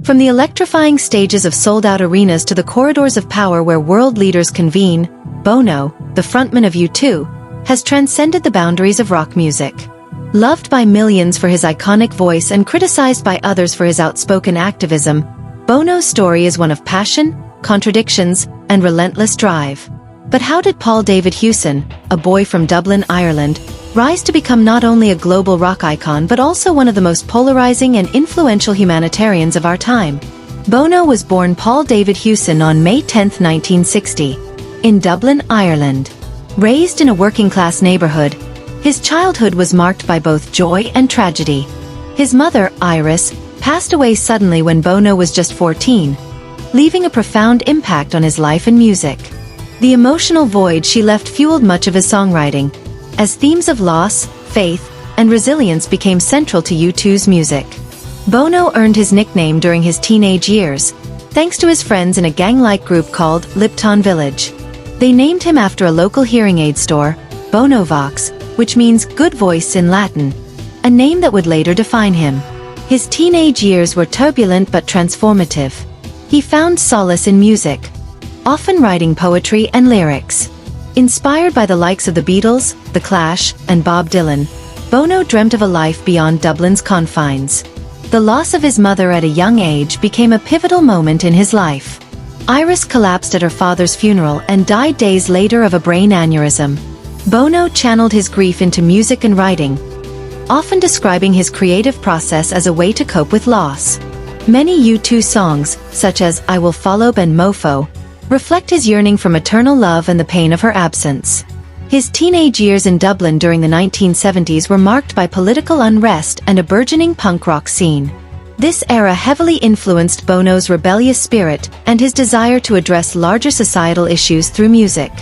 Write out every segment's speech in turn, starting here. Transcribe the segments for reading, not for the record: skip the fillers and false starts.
From the electrifying stages of sold-out arenas to the corridors of power where world leaders convene, Bono, the frontman of U2, has transcended the boundaries of rock music. Loved by millions for his iconic voice and criticized by others for his outspoken activism, Bono's story is one of passion, contradictions, and relentless drive. But how did Paul David Hewson, a boy from Dublin, Ireland, rise to become not only a global rock icon but also one of the most polarizing and influential humanitarians of our time? Bono was born Paul David Hewson on May 10, 1960, in Dublin, Ireland. Raised in a working-class neighborhood, his childhood was marked by both joy and tragedy. His mother, Iris, passed away suddenly when Bono was just 14, leaving a profound impact on his life and music. The emotional void she left fueled much of his songwriting, as themes of loss, faith, and resilience became central to U2's music. Bono earned his nickname during his teenage years, thanks to his friends in a gang-like group called Lipton Village. They named him after a local hearing aid store, Bonovox, which means good voice in Latin, a name that would later define him. His teenage years were turbulent but transformative. He found solace in music, often writing poetry and lyrics. Inspired by the likes of the Beatles, The Clash, and Bob Dylan, Bono dreamt of a life beyond Dublin's confines. The loss of his mother at a young age became a pivotal moment in his life. Iris collapsed at her father's funeral and died days later of a brain aneurysm. Bono channeled his grief into music and writing, often describing his creative process as a way to cope with loss. Many U2 songs, such as I Will Follow Ben Mofo, reflect his yearning for maternal love and the pain of her absence. His teenage years in Dublin during the 1970s were marked by political unrest and a burgeoning punk rock scene. This era heavily influenced Bono's rebellious spirit and his desire to address larger societal issues through music.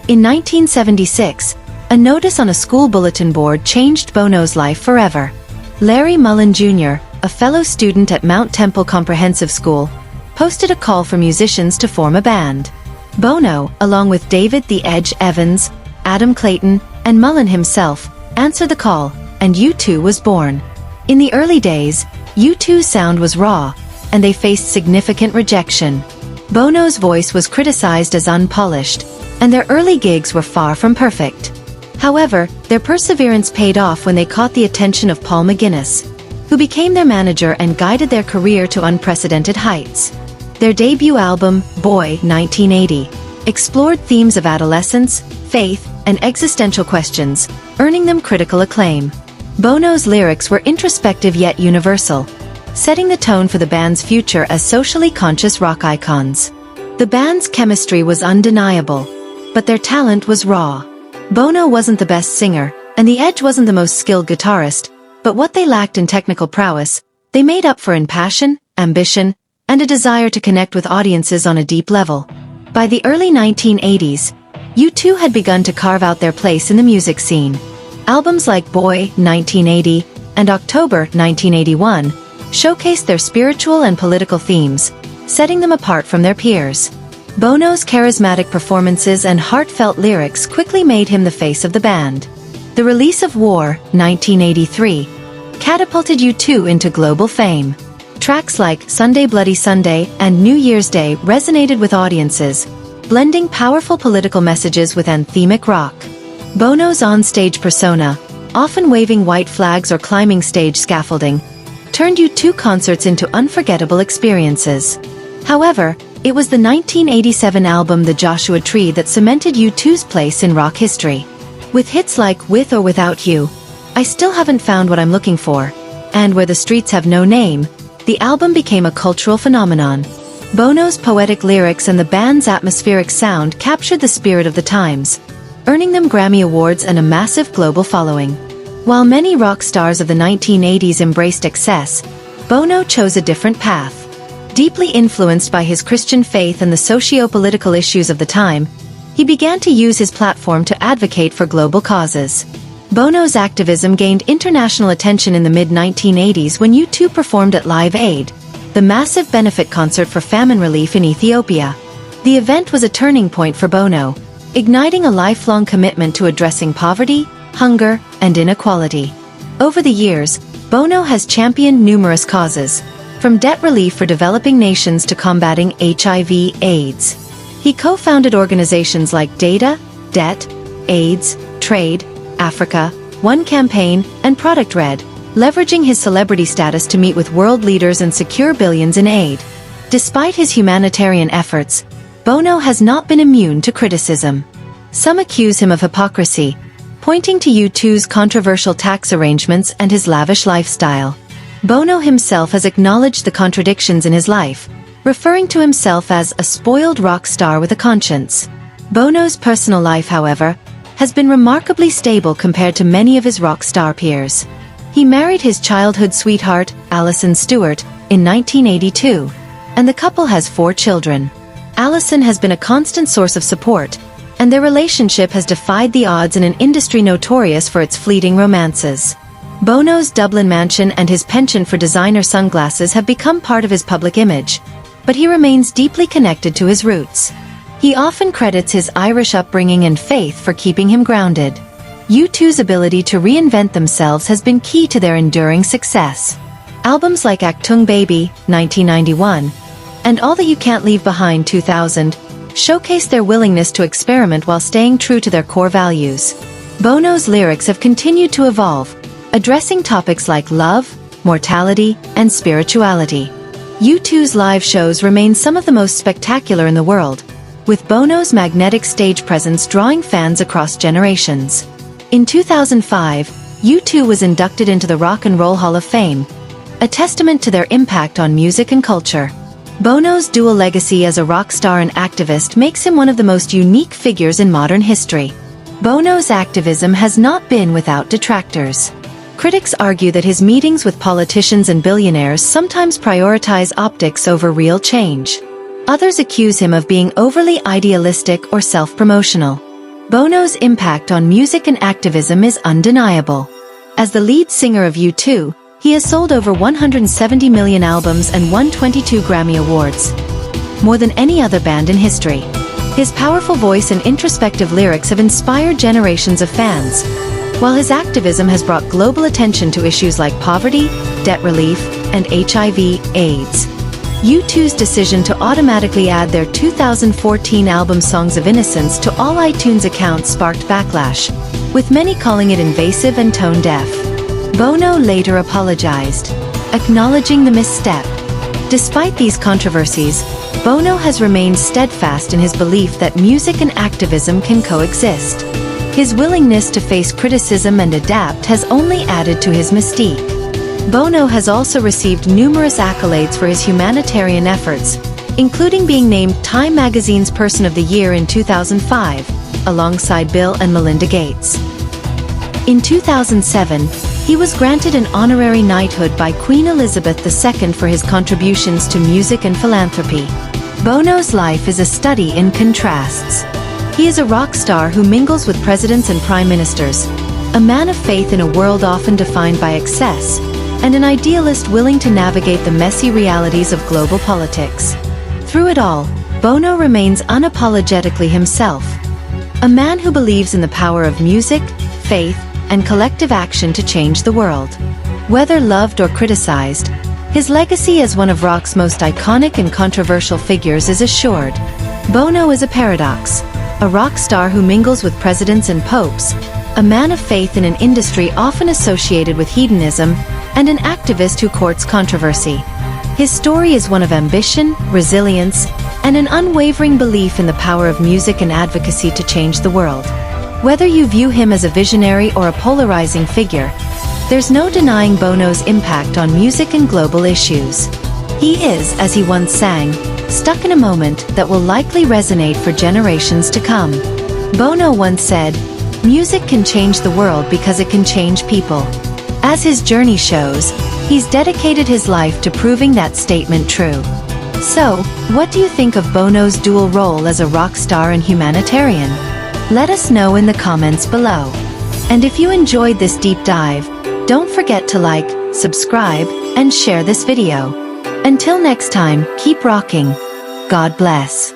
In 1976, a notice on a school bulletin board changed Bono's life forever. Larry Mullen Jr., a fellow student at Mount Temple Comprehensive School, posted a call for musicians to form a band. Bono, along with David "The Edge" Evans, Adam Clayton, and Mullen himself, answered the call, and U2 was born. In the early days, U2's sound was raw, and they faced significant rejection. Bono's voice was criticized as unpolished, and their early gigs were far from perfect. However, their perseverance paid off when they caught the attention of Paul McGuinness, who became their manager and guided their career to unprecedented heights. Their debut album, Boy, 1980, explored themes of adolescence, faith, and existential questions, earning them critical acclaim. Bono's lyrics were introspective yet universal, setting the tone for the band's future as socially conscious rock icons. The band's chemistry was undeniable, but their talent was raw. Bono wasn't the best singer, and The Edge wasn't the most skilled guitarist, but what they lacked in technical prowess, they made up for in passion, ambition, and a desire to connect with audiences on a deep level. By the early 1980s, U2 had begun to carve out their place in the music scene. Albums like Boy, 1980, and October, 1981, showcased their spiritual and political themes, setting them apart from their peers. Bono's charismatic performances and heartfelt lyrics quickly made him the face of the band. The release of War, 1983, catapulted U2 into global fame. Tracks like Sunday Bloody Sunday and New Year's Day resonated with audiences, blending powerful political messages with anthemic rock. Bono's onstage persona, often waving white flags or climbing stage scaffolding, turned U2 concerts into unforgettable experiences. However, it was the 1987 album The Joshua Tree that cemented U2's place in rock history. With hits like With or Without You, I Still Haven't Found What I'm Looking For, and Where the Streets Have No Name, the album became a cultural phenomenon. Bono's poetic lyrics and the band's atmospheric sound captured the spirit of the times, earning them Grammy Awards and a massive global following. While many rock stars of the 1980s embraced excess, Bono chose a different path. Deeply influenced by his Christian faith and the socio-political issues of the time, he began to use his platform to advocate for global causes. Bono's activism gained international attention in the mid-1980s when U2 performed at Live Aid, the massive benefit concert for famine relief in Ethiopia. The event was a turning point for Bono, igniting a lifelong commitment to addressing poverty, hunger, and inequality. Over the years, Bono has championed numerous causes, from debt relief for developing nations to combating HIV/AIDS. He co-founded organizations like Data, Debt, AIDS, Trade, Africa, One Campaign, and Product Red, leveraging his celebrity status to meet with world leaders and secure billions in aid. Despite his humanitarian efforts, Bono has not been immune to criticism. Some accuse him of hypocrisy, pointing to U2's controversial tax arrangements and his lavish lifestyle. Bono himself has acknowledged the contradictions in his life, referring to himself as a spoiled rock star with a conscience. Bono's personal life, however, has been remarkably stable compared to many of his rock star peers. He married his childhood sweetheart, Alison Stewart, in 1982, and the couple has 4 children. Alison has been a constant source of support, and their relationship has defied the odds in an industry notorious for its fleeting romances. Bono's Dublin mansion and his penchant for designer sunglasses have become part of his public image, but he remains deeply connected to his roots. He often credits his Irish upbringing and faith for keeping him grounded. U2's ability to reinvent themselves has been key to their enduring success. Albums like Achtung Baby, 1991, and All That You Can't Leave Behind, 2000, showcase their willingness to experiment while staying true to their core values. Bono's lyrics have continued to evolve, addressing topics like love, mortality, and spirituality. U2's live shows remain some of the most spectacular in the world, with Bono's magnetic stage presence drawing fans across generations. In 2005, U2 was inducted into the Rock and Roll Hall of Fame, a testament to their impact on music and culture. Bono's dual legacy as a rock star and activist makes him one of the most unique figures in modern history. Bono's activism has not been without detractors. Critics argue that his meetings with politicians and billionaires sometimes prioritize optics over real change. Others accuse him of being overly idealistic or self-promotional. Bono's impact on music and activism is undeniable. As the lead singer of U2, he has sold over 170 million albums and won 22 Grammy Awards, more than any other band in history. His powerful voice and introspective lyrics have inspired generations of fans, while his activism has brought global attention to issues like poverty, debt relief, and HIV/AIDS. U2's decision to automatically add their 2014 album Songs of Innocence to all iTunes accounts sparked backlash, with many calling it invasive and tone-deaf. Bono later apologized, acknowledging the misstep. Despite these controversies, Bono has remained steadfast in his belief that music and activism can coexist. His willingness to face criticism and adapt has only added to his mystique. Bono has also received numerous accolades for his humanitarian efforts, including being named Time magazine's Person of the Year in 2005, alongside Bill and Melinda Gates. In 2007, he was granted an honorary knighthood by Queen Elizabeth II for his contributions to music and philanthropy. Bono's life is a study in contrasts. He is a rock star who mingles with presidents and prime ministers, a man of faith in a world often defined by excess, and an idealist willing to navigate the messy realities of global politics. Through it all, Bono remains unapologetically himself, a man who believes in the power of music, faith, and collective action to change the world. Whether loved or criticized, his legacy as one of rock's most iconic and controversial figures is assured. Bono is a paradox, a rock star who mingles with presidents and popes, a man of faith in an industry often associated with hedonism, and an activist who courts controversy. His story is one of ambition, resilience, and an unwavering belief in the power of music and advocacy to change the world. Whether you view him as a visionary or a polarizing figure, there's no denying Bono's impact on music and global issues. He is, as he once sang, stuck in a moment that will likely resonate for generations to come. Bono once said, "Music can change the world because it can change people." As his journey shows, he's dedicated his life to proving that statement true. So, what do you think of Bono's dual role as a rock star and humanitarian? Let us know in the comments below. And if you enjoyed this deep dive, don't forget to like, subscribe, and share this video. Until next time, keep rocking. God bless.